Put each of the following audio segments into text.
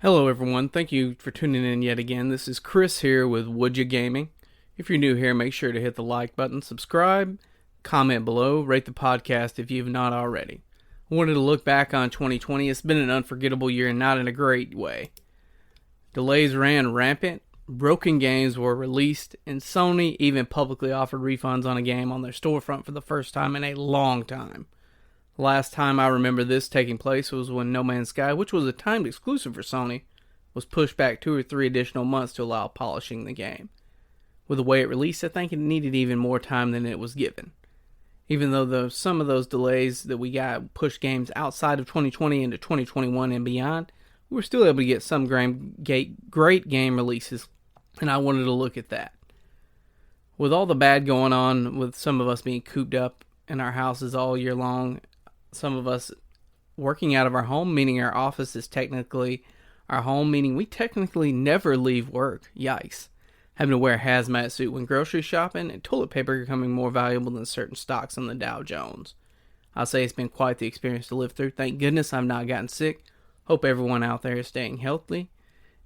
Hello everyone, thank you for tuning in yet again. This is Chris here with Would Ya Gaming. If you're new here, make sure to hit the like button, subscribe, comment below, rate the podcast if you've not already. I wanted to look back on 2020. It's been an unforgettable year and not in a great way. Delays ran rampant, broken games were released, and Sony even publicly offered refunds on a game on their storefront for the first time in a long time. The last time I remember this taking place was when No Man's Sky, which was a timed exclusive for Sony, was pushed back 2 or 3 additional months to allow polishing the game. With the way it released, I think it needed even more time than it was given. Even though some of those delays that we got pushed games outside of 2020 into 2021 and beyond, we were still able to get some great game releases, and I wanted to look at that. With all the bad going on, with some of us being cooped up in our houses all year long, some of us working out of our home, meaning our office is technically our home, meaning we technically never leave work. Yikes. Having to wear a hazmat suit when grocery shopping, and toilet paper becoming more valuable than certain stocks on the Dow Jones. I'll say it's been quite the experience to live through. Thank goodness I've not gotten sick. Hope everyone out there is staying healthy.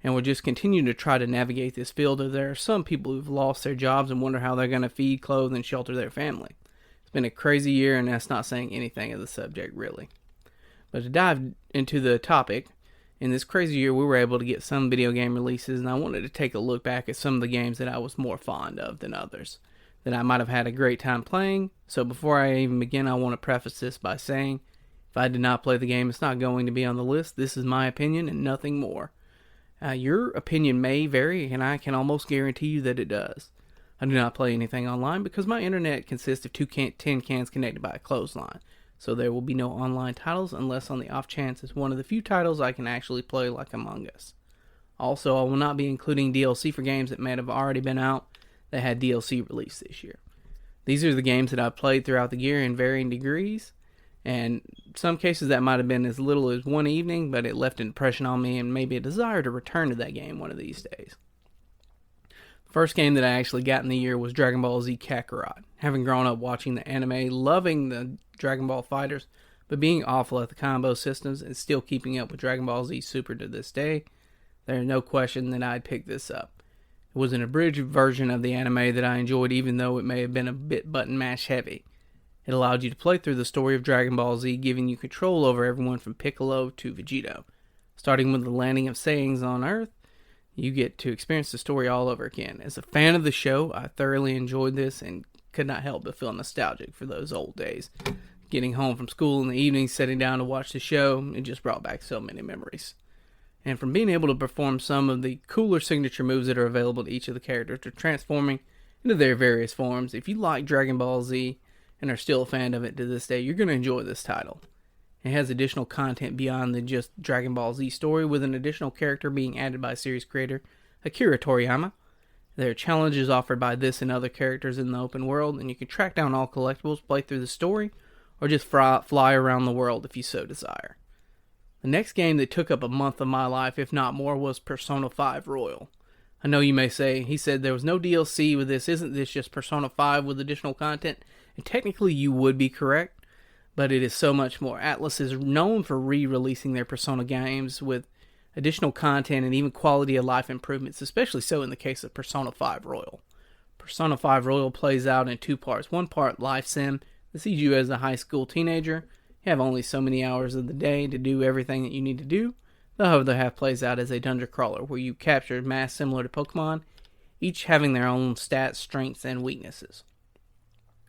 And we'll just continue to try to navigate this field as there are some people who've lost their jobs and wonder how they're going to feed, clothe, and shelter their family. It's been a crazy year, and that's not saying anything of the subject, really. But to dive into the topic, in this crazy year, we were able to get some video game releases, and I wanted to take a look back at some of the games that I was more fond of than others, that I might have had a great time playing. So before I even begin, I want to preface this by saying, if I did not play the game, it's not going to be on the list. This is my opinion and nothing more. Your opinion may vary, and I can almost guarantee you that it does. I do not play anything online because my internet consists of tin cans connected by a clothesline. So there will be no online titles unless on the off chance it's one of the few titles I can actually play, like Among Us. Also, I will not be including DLC for games that may have already been out that had DLC released this year. These are the games that I've played throughout the year in varying degrees, and some cases that might have been as little as one evening, but it left an impression on me and maybe a desire to return to that game one of these days. First game that I actually got in the year was Dragon Ball Z Kakarot. Having grown up watching the anime, loving the Dragon Ball fighters, but being awful at the combo systems and still keeping up with Dragon Ball Z Super to this day, there is no question that I'd pick this up. It was an abridged version of the anime that I enjoyed, even though it may have been a bit button mash heavy. It allowed you to play through the story of Dragon Ball Z, giving you control over everyone from Piccolo to Vegito. Starting with the landing of Saiyans on Earth, you get to experience the story all over again. As a fan of the show, I thoroughly enjoyed this and could not help but feel nostalgic for those old days. Getting home from school in the evening, sitting down to watch the show, it just brought back so many memories. And from being able to perform some of the cooler signature moves that are available to each of the characters to transforming into their various forms, if you like Dragon Ball Z and are still a fan of it to this day, you're going to enjoy this title. It has additional content beyond the just Dragon Ball Z story, with an additional character being added by series creator Akira Toriyama. There are challenges offered by this and other characters in the open world, and you can track down all collectibles, play through the story, or just fly around the world if you so desire. The next game that took up a month of my life, if not more, was Persona 5 Royal. I know you may say, he said there was no DLC with this, isn't this just Persona 5 with additional content? And technically you would be correct, but it is so much more. Atlus is known for re-releasing their Persona games with additional content and even quality of life improvements, especially so in the case of Persona 5 Royal. Persona 5 Royal plays out in 2 parts. One part, life sim, that sees you as a high school teenager. You have only so many hours of the day to do everything that you need to do. The other half plays out as a dungeon crawler, where you capture mass similar to Pokemon, each having their own stats, strengths, and weaknesses.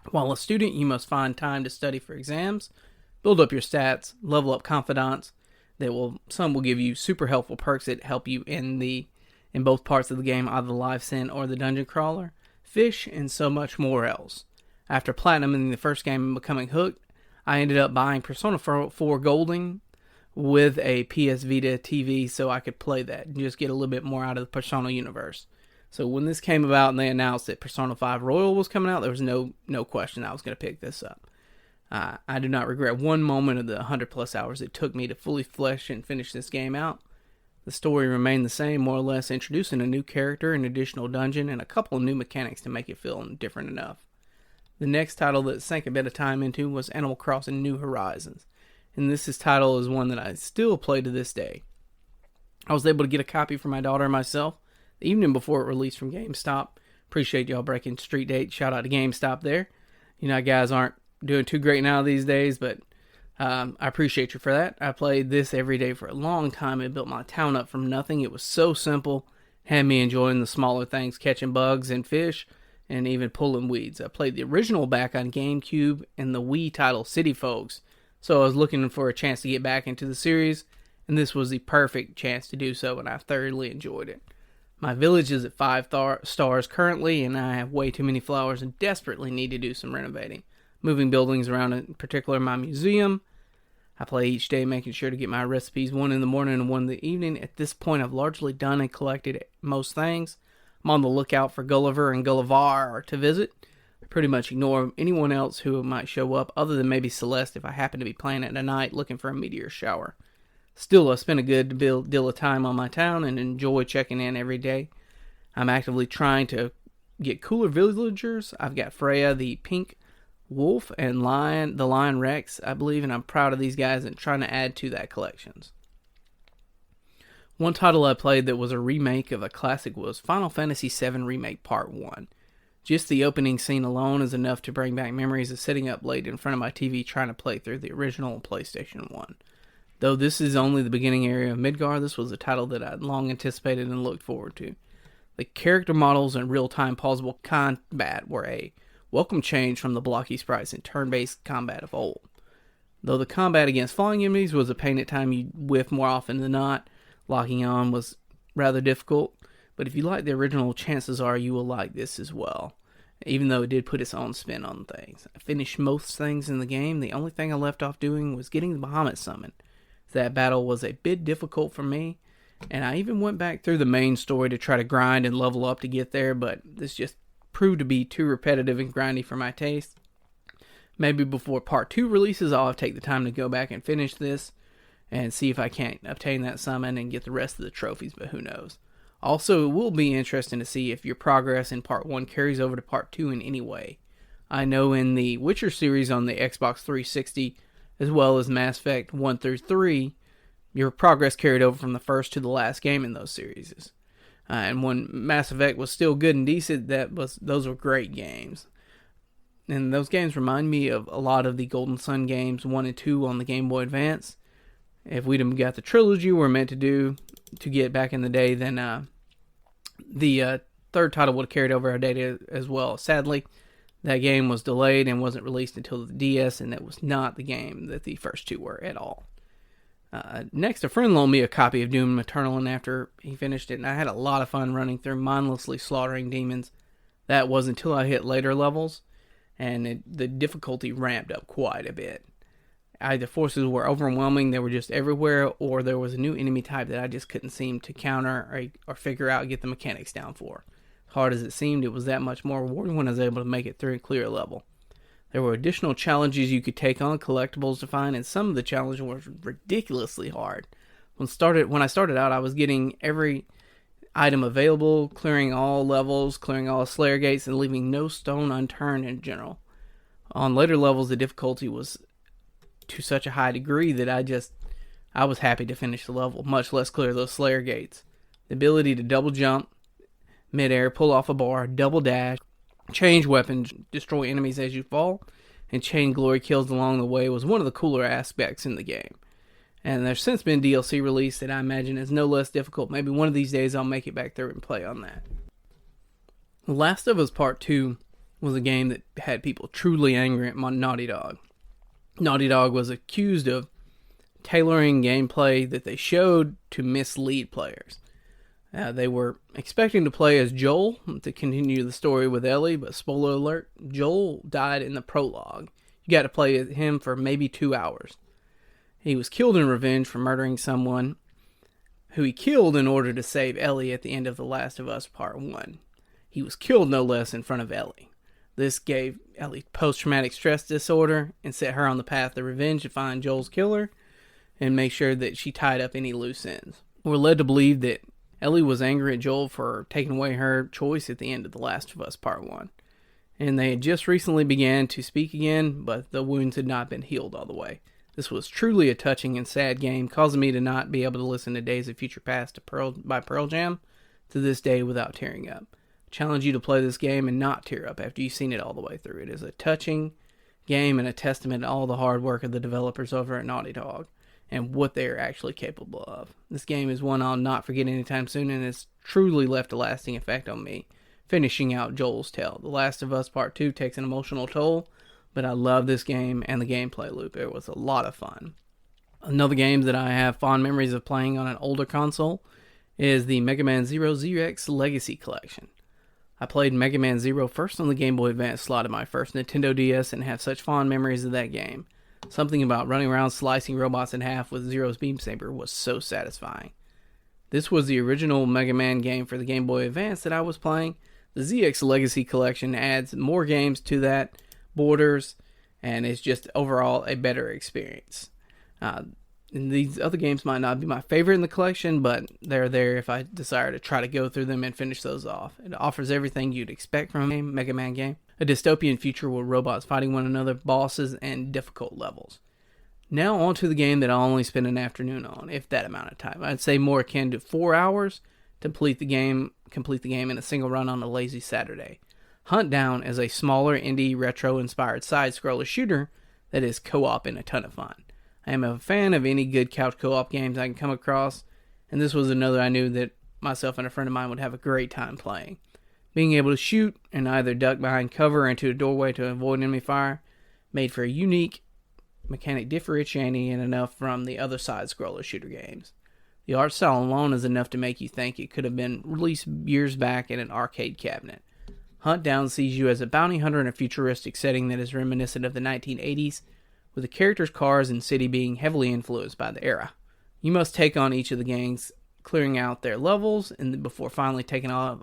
While a student, you must find time to study for exams, build up your stats, level up confidants. Some will give you super helpful perks that help you in both parts of the game, either the life sim or the dungeon crawler, fish, and so much more else. After platinum the first game and becoming hooked, I ended up buying Persona 4 Golden with a PS Vita TV so I could play that and just get a little bit more out of the Persona universe. So when this came about and they announced that Persona 5 Royal was coming out, there was no question I was going to pick this up. I do not regret one moment of the 100 plus hours it took me to fully flesh and finish this game out. The story remained the same, more or less, introducing a new character, an additional dungeon, and a couple of new mechanics to make it feel different enough. The next title that sank a bit of time into was Animal Crossing New Horizons, and this title is one that I still play to this day. I was able to get a copy for my daughter and myself the evening before it released from GameStop. Appreciate y'all breaking street date. Shout out to GameStop there. You know, guys aren't doing too great now these days, but I appreciate you for that. I played this every day for a long time. It built my town up from nothing. It was so simple. Had me enjoying the smaller things, catching bugs and fish, and even pulling weeds. I played the original back on GameCube and the Wii title City Folks. So I was looking for a chance to get back into the series, and this was the perfect chance to do so, and I thoroughly enjoyed it. My village is at 5 stars currently, and I have way too many flowers and desperately need to do some renovating. Moving buildings around, in particular my museum. I play each day, making sure to get my recipes, one in the morning and one in the evening. At this point, I've largely done and collected most things. I'm on the lookout for Gulliver and Gullivar to visit. I pretty much ignore anyone else who might show up, other than maybe Celeste if I happen to be playing at night looking for a meteor shower. Still, I spend a good deal of time on my town and enjoy checking in every day. I'm actively trying to get cooler villagers. I've got Freya, the pink wolf, and the lion Rex, I believe, and I'm proud of these guys and trying to add to that collections. One title I played that was a remake of a classic was Final Fantasy VII Remake Part 1. Just the opening scene alone is enough to bring back memories of sitting up late in front of my TV trying to play through the original PlayStation 1. Though this is only the beginning area of Midgar, this was a title that I'd long anticipated and looked forward to. The character models and real-time pausable combat were a welcome change from the blocky sprites and turn-based combat of old. Though the combat against flying enemies was a pain at times, you whiff more often than not. Locking on was rather difficult, but if you like the original, chances are you will like this as well, even though it did put its own spin on things. I finished most things in the game. The only thing I left off doing was getting the Bahamut summon. That battle was a bit difficult for me, and I even went back through the main story to try to grind and level up to get there, but this just proved to be too repetitive and grindy for my taste. Maybe before part 2 releases, I'll have to take the time to go back and finish this and see if I can't obtain that summon and get the rest of the trophies, but who knows. Also, it will be interesting to see if your progress in part 1 carries over to part 2 in any way. I know in the Witcher series on the Xbox 360, as well as Mass Effect 1 through 3, your progress carried over from the first to the last game in those series. And when Mass Effect was still good and decent, those were great games. And those games remind me of a lot of the Golden Sun games 1 and 2 on the Game Boy Advance. If we'd have got the trilogy we're meant to do to get back in the day, then the third title would have carried over our data as well. Sadly, that game was delayed and wasn't released until the DS, and that was not the game that the first two were at all. Next, a friend loaned me a copy of Doom Eternal, and after he finished it, and I had a lot of fun running through mindlessly slaughtering demons. That was until I hit later levels, and the difficulty ramped up quite a bit. Either forces were overwhelming, they were just everywhere, or there was a new enemy type that I just couldn't seem to counter or figure out, get the mechanics down for. Hard as it seemed, it was that much more rewarding when I was able to make it through and clear a level. There were additional challenges you could take on, collectibles to find, and some of the challenges were ridiculously hard. When I started out, I was getting every item available, clearing all levels, clearing all Slayer gates, and leaving no stone unturned in general. On later levels, the difficulty was to such a high degree that I was happy to finish the level, much less clear those Slayer gates. The ability to double jump, mid-air, pull off a bar, double dash, change weapons, destroy enemies as you fall, and chain glory kills along the way was one of the cooler aspects in the game. And there's since been DLC released that I imagine is no less difficult. Maybe one of these days I'll make it back there and play on that. The Last of Us Part 2 was a game that had people truly angry at Naughty Dog. Naughty Dog was accused of tailoring gameplay that they showed to mislead players. They were expecting to play as Joel to continue the story with Ellie, but spoiler alert, Joel died in the prologue. You got to play as him for maybe 2 hours. He was killed in revenge for murdering someone who he killed in order to save Ellie at the end of The Last of Us Part 1. He was killed no less in front of Ellie. This gave Ellie post-traumatic stress disorder and set her on the path of revenge to find Joel's killer and make sure that she tied up any loose ends. We're led to believe that Ellie was angry at Joel for taking away her choice at the end of The Last of Us Part 1. And they had just recently began to speak again, but the wounds had not been healed all the way. This was truly a touching and sad game, causing me to not be able to listen to Days of Future Past by Pearl Jam to this day without tearing up. I challenge you to play this game and not tear up after you've seen it all the way through. It is a touching game and a testament to all the hard work of the developers over at Naughty Dog and what they are actually capable of. This game is one I'll not forget anytime soon, and it's truly left a lasting effect on me, finishing out Joel's tale. The Last of Us Part 2 takes an emotional toll, but I love this game and the gameplay loop. It was a lot of fun. Another game that I have fond memories of playing on an older console is the Mega Man Zero ZX Legacy Collection. I played Mega Man Zero first on the Game Boy Advance slot of my first Nintendo DS and have such fond memories of that game. Something about running around slicing robots in half with Zero's beam saber was so satisfying. This was the original Mega Man game for the Game Boy Advance that I was playing. The ZX Legacy Collection adds more games to that, borders, and it's just overall a better experience. And these other games might not be my favorite in the collection, but they're there if I desire to try to go through them and finish those off. It offers everything you'd expect from a Mega Man game. A dystopian future with robots fighting one another, bosses, and difficult levels. Now on to the game that I'll only spend an afternoon on, if that amount of time. I'd say more akin to 4 hours to complete the game in a single run on a lazy Saturday. Huntdown is a smaller indie retro-inspired side-scroller shooter that is co-op and a ton of fun. I am a fan of any good couch co-op games I can come across, and this was another I knew that myself and a friend of mine would have a great time playing. Being able to shoot and either duck behind cover or into a doorway to avoid enemy fire made for a unique mechanic differentiating enough from the other side-scroller shooter games. The art style alone is enough to make you think it could have been released years back in an arcade cabinet. Huntdown sees you as a bounty hunter in a futuristic setting that is reminiscent of the 1980s, with the characters' cars and city being heavily influenced by the era. You must take on each of the gangs, clearing out their levels, and before finally taking on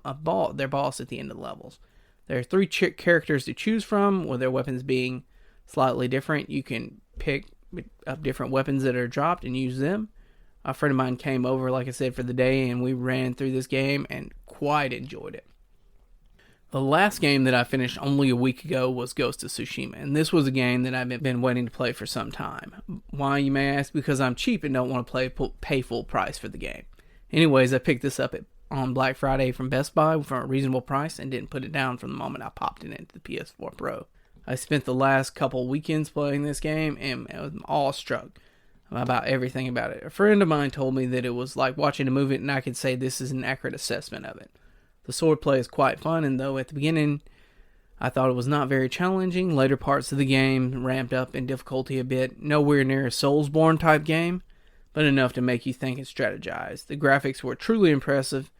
their boss at the end of the levels. There are 3 characters to choose from, with their weapons being slightly different. You can pick up different weapons that are dropped and use them. A friend of mine came over, like I said, for the day, and we ran through this game and quite enjoyed it. The last game that I finished only a week ago was Ghost of Tsushima, and this was a game that I've been waiting to play for some time. Why, you may ask? Because I'm cheap and don't want to pay full price for the game. Anyways, I picked this up on Black Friday from Best Buy for a reasonable price and didn't put it down from the moment I popped it into the PS4 Pro. I spent the last couple weekends playing this game and I was awestruck about everything about it. A friend of mine told me that it was like watching a movie, and I could say this is an accurate assessment of it. The swordplay is quite fun, and though at the beginning I thought it was not very challenging, later parts of the game ramped up in difficulty a bit. Nowhere near a Soulsborne type game, but enough to make you think and strategize. The graphics were truly impressive,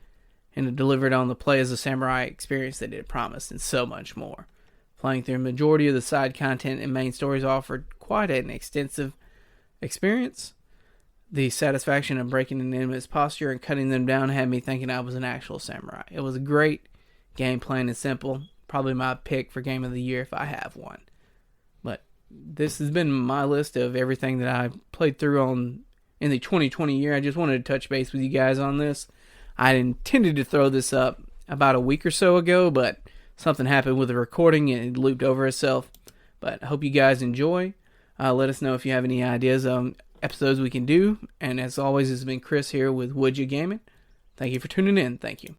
and it delivered on the play as a samurai experience that it promised, and so much more. Playing through a majority of the side content and main stories offered quite an extensive experience. The satisfaction of breaking an enemy's posture and cutting them down had me thinking I was an actual samurai. It was a great game, plain and simple. Probably my pick for Game of the Year if I have one. But this has been my list of everything that I played through in the 2020 year. I just wanted to touch base with you guys on this. I intended to throw this up about a week or so ago, but something happened with the recording and it looped over itself. But I hope you guys enjoy. Let us know if you have any ideas on episodes we can do. And as always, it's been Chris here with Would You Gaming. Thank you for tuning in. Thank you.